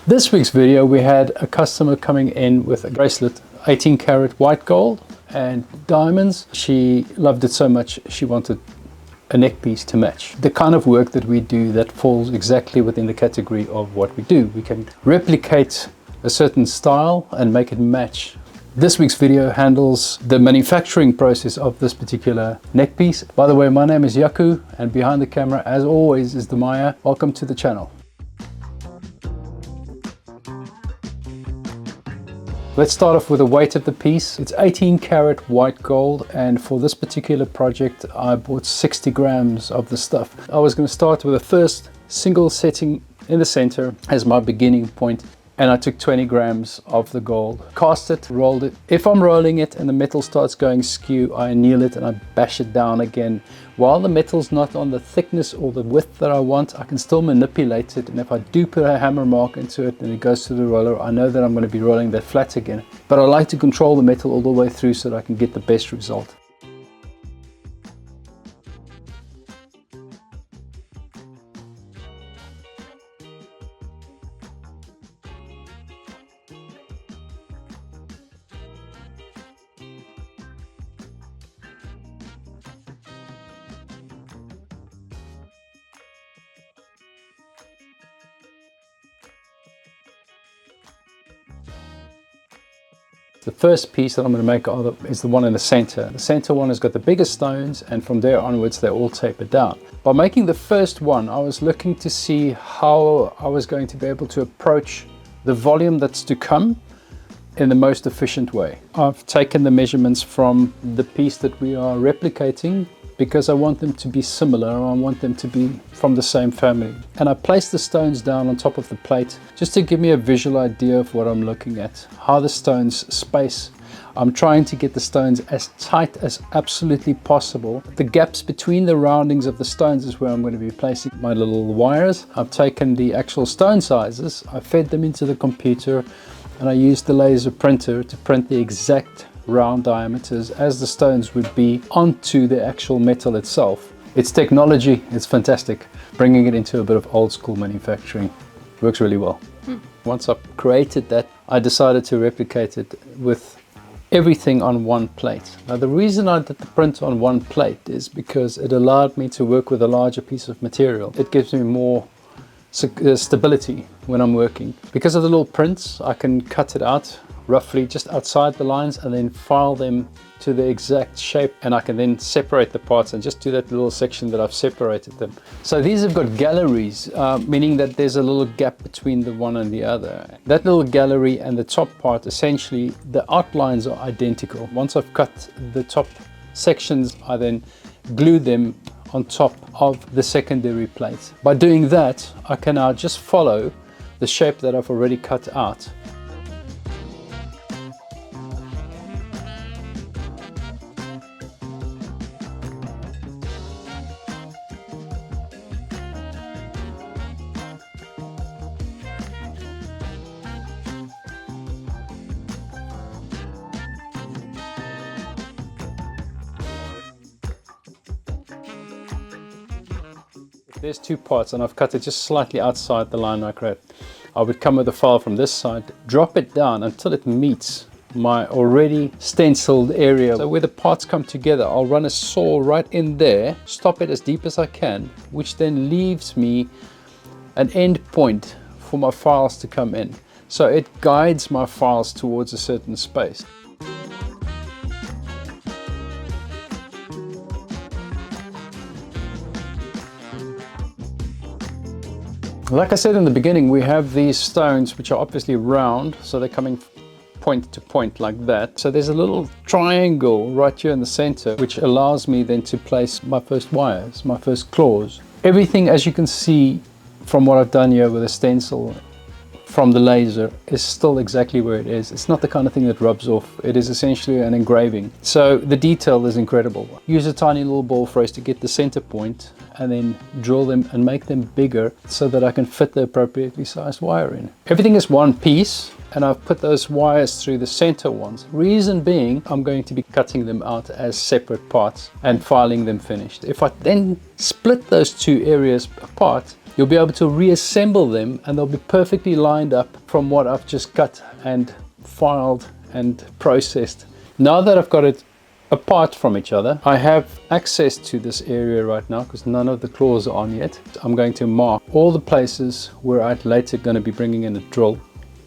This week's video, we had a customer coming in with a bracelet, 18 karat white gold and diamonds. She loved it so much she wanted a neck piece to match. The kind of work that we do that falls exactly within the category of what we do. We can replicate a certain style and make it match. This week's video handles the manufacturing process of this particular neck piece. By the way, my name is Yaku, and behind the camera, as always, is Damia. Welcome to the channel. Let's start off with the weight of the piece. It's 18 karat white gold, and for this particular project I bought 60 grams of the stuff. I was going to start with the first single setting in the center as my beginning point, and I took 20 grams of the gold, cast it, rolled it. If I'm rolling it and the metal starts going skew, I anneal it and I bash it down again. While the metal's not on the thickness or the width that I want, I can still manipulate it, and if I do put a hammer mark into it and it goes to the roller, I know that I'm going to be rolling that flat again. But I like to control the metal all the way through so that I can get the best result. The first piece that I'm going to make is the one in the center. The center one has got the biggest stones, and from there onwards they all taper down. By making the first one, I was looking to see how I was going to be able to approach the volume that's to come in the most efficient way. I've taken the measurements from the piece that we are replicating because I want them to be similar. I want them to be from the same family. And I placed the stones down on top of the plate just to give me a visual idea of what I'm looking at, how the stones space. I'm trying to get the stones as tight as absolutely possible. The gaps between the roundings of the stones is where I'm going to be placing my little wires. I've taken the actual stone sizes, I fed them into the computer, and I used the laser printer to print the exact round diameters as the stones would be onto the actual metal itself. It's technology, it's fantastic. Bringing it into a bit of old school manufacturing works really well. Once I've created that, I decided to replicate it with everything on one plate. Now the reason I did the print on one plate is because it allowed me to work with a larger piece of material. It gives me more stability when I'm working. Because of the little prints, I can cut it out roughly just outside the lines and then file them to the exact shape, and I can then separate the parts and just do that little section that I've separated them. So these have got galleries, meaning that there's a little gap between the one and the other. That little gallery and the top part, essentially the outlines are identical. Once I've cut the top sections, I then glue them on top of the secondary plate. By doing that, I can now just follow the shape that I've already cut out. There's two parts and I've cut it just slightly outside the line I created. I would come with the file from this side, drop it down until it meets my already stenciled area. So where the parts come together, I'll run a saw right in there, stop it as deep as I can, which then leaves me an end point for my files to come in. So it guides my files towards a certain space. Like I said in the beginning, we have these stones which are obviously round, so they're coming point to point like that. So there's a little triangle right here in the center, which allows me then to place my first wires, my first claws. Everything, as you can see from what I've done here with a stencil from the laser, is still exactly where it is. It's not the kind of thing that rubs off. It is essentially an engraving. So the detail is incredible. Use a tiny little ball phrase to get the center point, and then drill them and make them bigger so that I can fit the appropriately sized wire in. Everything is one piece, and I've put those wires through the center ones. Reason being, I'm going to be cutting them out as separate parts and filing them finished. If I then split those two areas apart, you'll be able to reassemble them and they'll be perfectly lined up from what I've just cut and filed and processed. Now that I've got it apart from each other, I have access to this area right now because none of the claws are on yet. I'm going to mark all the places where I'm later going to be bringing in a drill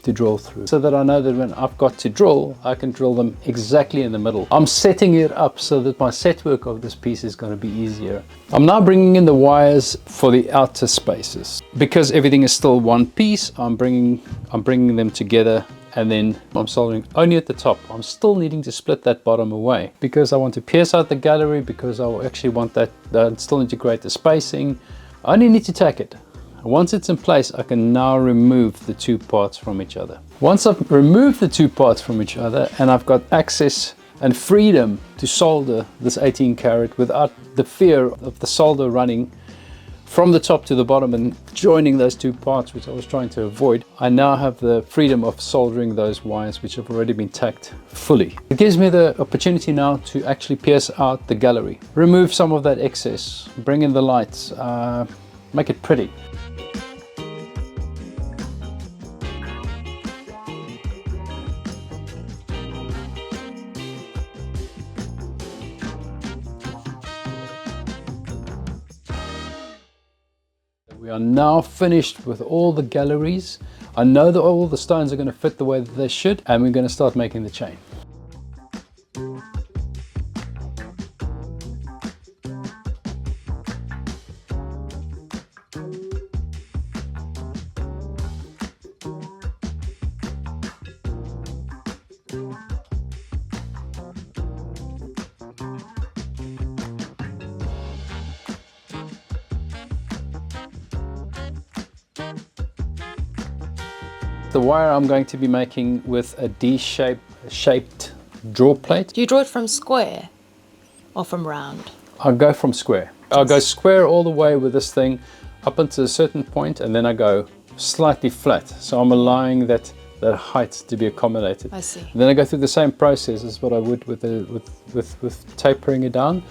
to drill through, so that I know that when I've got to drill, I can drill them exactly in the middle. I'm setting it up so that my set work of this piece is going to be easier. I'm now bringing in the wires for the outer spaces. Because everything is still one piece, I'm bringing them together, and then I'm soldering only at the top. I'm still needing to split that bottom away because I want to pierce out the gallery, because I actually want that, still integrate the spacing. I only need to tack it. Once it's in place, I can now remove the two parts from each other. Once I've removed the two parts from each other and I've got access and freedom to solder this 18 karat without the fear of the solder running from the top to the bottom and joining those two parts, which I was trying to avoid, I now have the freedom of soldering those wires which have already been tacked fully. It gives me the opportunity now to actually pierce out the gallery, remove some of that excess, bring in the lights, make it pretty. We are now finished with all the galleries. I know that all the stones are going to fit the way that they should, and we're going to start making the chain. The wire I'm going to be making with a D-shaped draw plate. Do you draw it from square or from round? I'll go from square. I'll go square all the way with this thing up until a certain point, and then I go slightly flat. So I'm allowing that height to be accommodated. I see. And then I go through the same process as what I would with tapering it down.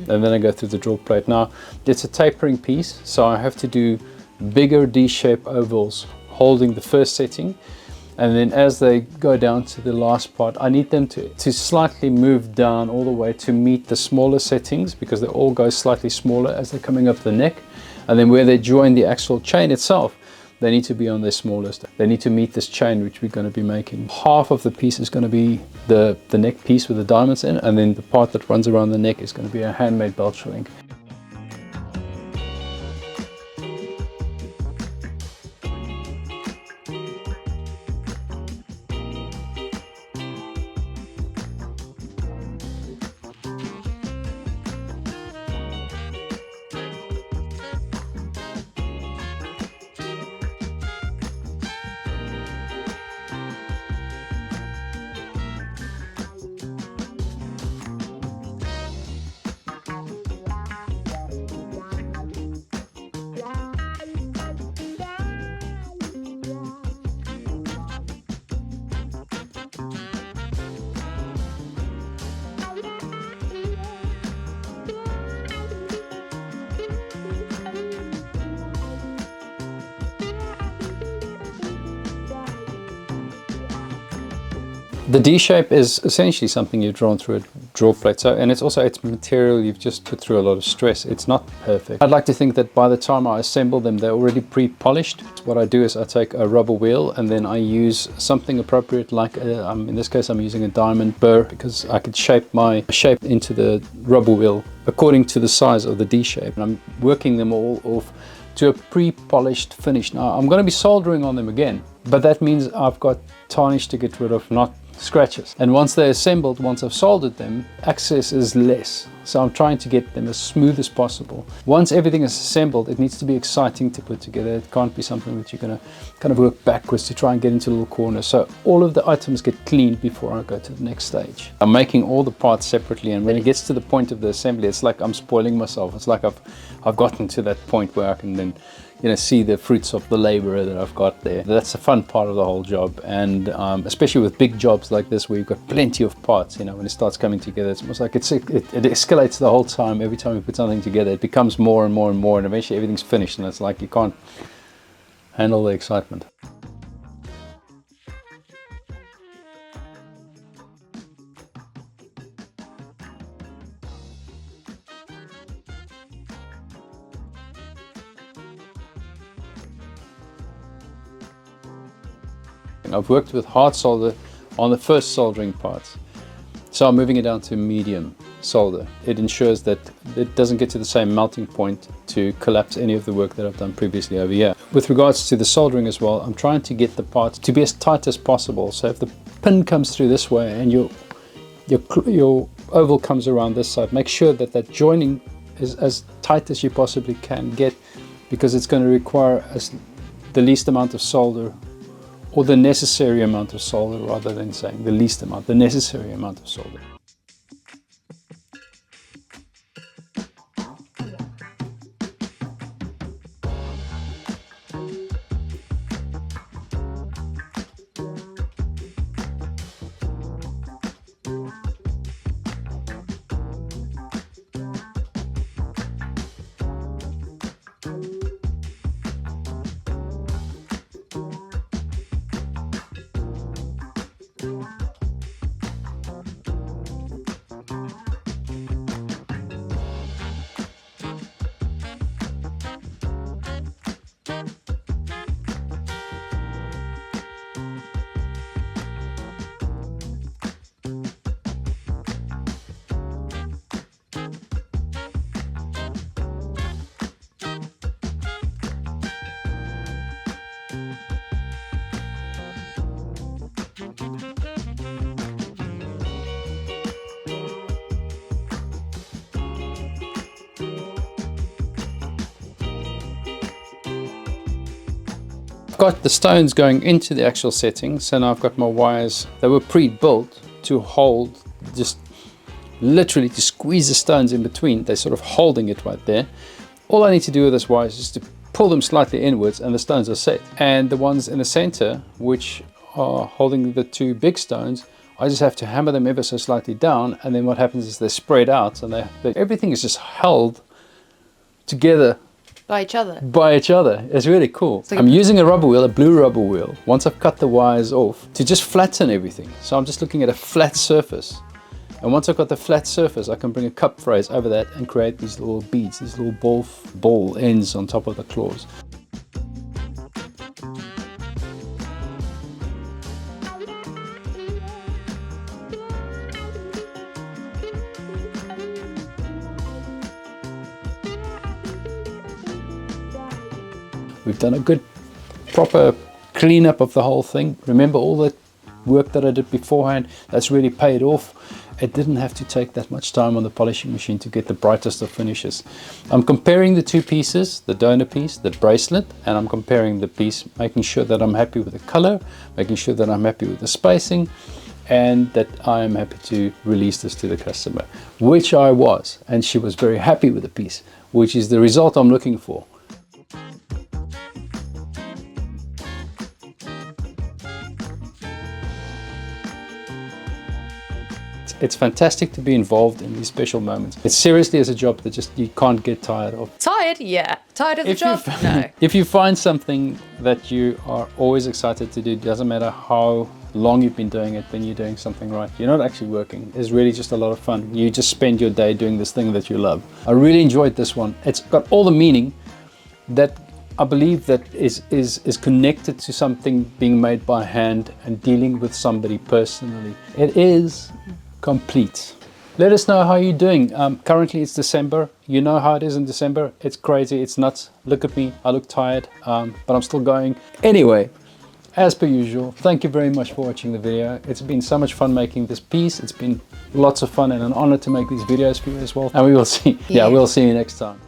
And then I go through the draw plate. Now, it's a tapering piece, so I have to do bigger D-shaped ovals holding the first setting, and then as they go down to the last part, I need them to slightly move down all the way to meet the smaller settings, because they all go slightly smaller as they're coming up the neck, and then where they join the actual chain itself, they need to be on their smallest. They need to meet this chain which we're going to be making. Half of the piece is going to be the neck piece with the diamonds in, and then the part that runs around the neck is going to be a handmade belt shilling. The D shape is essentially something you've drawn through a draw plate, and it's material you've just put through a lot of stress. It's not perfect. I'd like to think that by the time I assemble them, they're already pre-polished. What I do is I take a rubber wheel and then I use something appropriate, like in this case I'm using a diamond burr, because I could shape my shape into the rubber wheel according to the size of the D shape. And I'm working them all off to a pre-polished finish. Now I'm going to be soldering on them again, but that means I've got tarnish to get rid of, not scratches. And once they're assembled, once I've soldered them, access is less. So I'm trying to get them as smooth as possible. Once everything is assembled, it needs to be exciting to put together. It can't be something that you're going to kind of work backwards to try and get into little corners. So all of the items get cleaned before I go to the next stage. I'm making all the parts separately, and when it gets to the point of the assembly, it's like I'm spoiling myself. It's like I've gotten to that point where I can then you know, see the fruits of the labor that I've got there. That's the fun part of the whole job, and especially with big jobs like this where you've got plenty of parts, you know, when it starts coming together, it's almost like it escalates the whole time. Every time you put something together, it becomes more and more and more, and eventually everything's finished, and it's like you can't handle the excitement. I've worked with hard solder on the first soldering parts, so I'm moving it down to medium solder. It ensures that it doesn't get to the same melting point to collapse any of the work that I've done previously over here. With regards to the soldering as well, I'm trying to get the parts to be as tight as possible. So if the pin comes through this way and your oval comes around this side, make sure that that joining is as tight as you possibly can get, because it's going to require the least amount of solder, or the necessary amount of solder, rather than saying the least amount, the necessary amount of solder. I've got the stones going into the actual settings, and I've got my wires that were pre-built to hold, just literally to squeeze the stones in between. They're sort of holding it right there. All I need to do with this wires is to pull them slightly inwards and the stones are set. And the ones in the center, which are holding the two big stones, I just have to hammer them ever so slightly down, and then what happens is they're spread out, and everything is just held together by each other. It's really cool. So I'm using a rubber wheel, a blue rubber wheel, once I've cut the wires off, to just flatten everything. So I'm just looking at a flat surface. And once I've got the flat surface, I can bring a cup phrase over that and create these little beads, these little ball ends on top of the claws. We've done a good proper cleanup of the whole thing. Remember all the work that I did beforehand? That's really paid off. It didn't have to take that much time on the polishing machine to get the brightest of finishes. I'm comparing the two pieces, the donor piece, the bracelet, and I'm comparing the piece, making sure that I'm happy with the color, making sure that I'm happy with the spacing, and that I am happy to release this to the customer, which I was, and she was very happy with the piece, which is the result I'm looking for. It's fantastic to be involved in these special moments. It seriously is a job that just you can't get tired of. Tired? Yeah. Tired of the job? No. If you find something that you are always excited to do, doesn't matter how long you've been doing it, then you're doing something right. You're not actually working. It's really just a lot of fun. You just spend your day doing this thing that you love. I really enjoyed this one. It's got all the meaning that I believe that is connected to something being made by hand and dealing with somebody personally. It is complete. Let us know how you're doing. Currently it's December. You know how it is in December. It's crazy, it's nuts. Look at me, I look tired, but I'm still going. Anyway, as per usual, thank you very much for watching the video. It's been so much fun making this piece. It's been lots of fun and an honor to make these videos for you as well. And we will see, we'll see you next time.